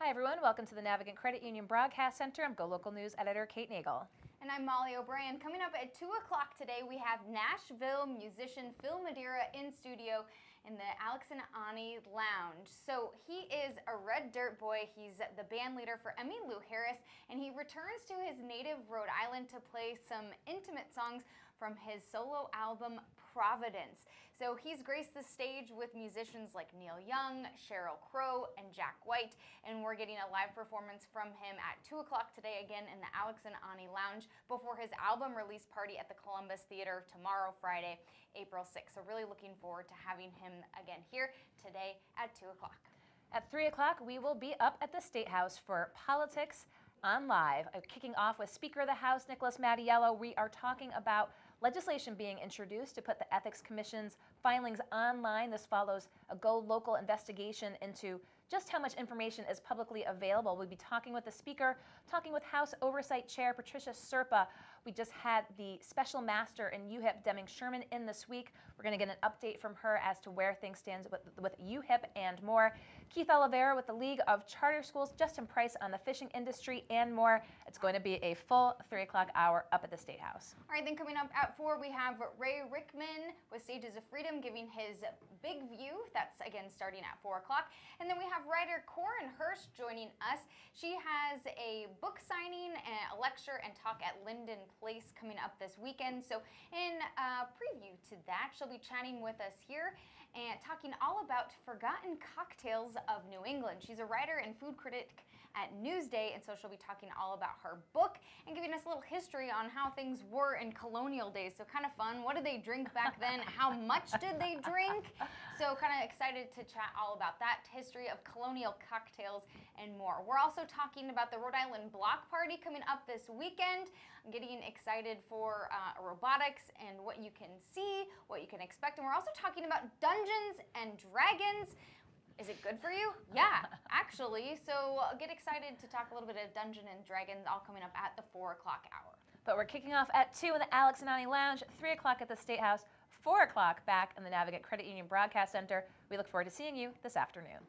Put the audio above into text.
Hi everyone, welcome to the Navigant Credit Union Broadcast Center. I'm GoLocal News Editor Kate Nagel. And I'm Molly O'Brien. Coming up at 2 o'clock today, we have Nashville musician Phil Madeira in studio in the Alex and Ani Lounge. So he is a Red Dirt boy. He's the band leader for Emmylou Harris, and he returns to his native Rhode Island to play some intimate songs from his solo album Providence. So he's graced the stage with musicians like Neil Young, Sheryl Crow, and Jack White, and we're getting a live performance from him at 2 o'clock today again in the Alex and Ani Lounge before his album release party at the Columbus Theater tomorrow, Friday, April 6th. So really looking forward to having him again here today at 2 o'clock. At 3 o'clock, we will be up at the State House for Politics on Live, kicking off with Speaker of the House, Nicholas Mattiello. We are talking about legislation being introduced to put the Ethics Commission's filings online. This follows a GoLocal investigation into just how much information is publicly available. We'll be talking with the Speaker, talking with House Oversight Chair Patricia Serpa. We just had the Special Master in UHIP, Deming Sherman, in this week. We're going to get an update from her as to where things stand with UHIP and more. Keith Oliveira with the League of Charter Schools, Justin Price on the fishing industry, and more. It's going to be a full 3 o'clock hour up at the State House. All right, then coming up at 4, we have Ray Rickman with Stages of Freedom giving his big view. That's, again, starting at 4 o'clock. And then we have writer Corin Hirsch joining us. She has a book signing, a lecture, and talk at Linden Place coming up this weekend. So in preview to that, she'll be chatting with us here and talking all about forgotten cocktails of New England. She's a writer and food critic at Newsday, and so she'll be talking all about her book and giving us a little history on how things were in colonial days. So kind of fun. What did they drink back then? How much did they drink? So kind of excited to chat all about that, history of colonial cocktails and more. We're also talking about the Rhode Island Block Party coming up this weekend. I'm getting excited for robotics and what you can see, what you can expect. And we're also talking about Dungeons and Dragons. Is it good for you? Yeah, actually. So get excited to talk a little bit of Dungeons and Dragons, all coming up at the 4 o'clock hour. But we're kicking off at 2 in the Alex and Ani Lounge, 3 o'clock at the State House, 4 o'clock back in the Navigant Credit Union Broadcast Center. We look forward to seeing you this afternoon.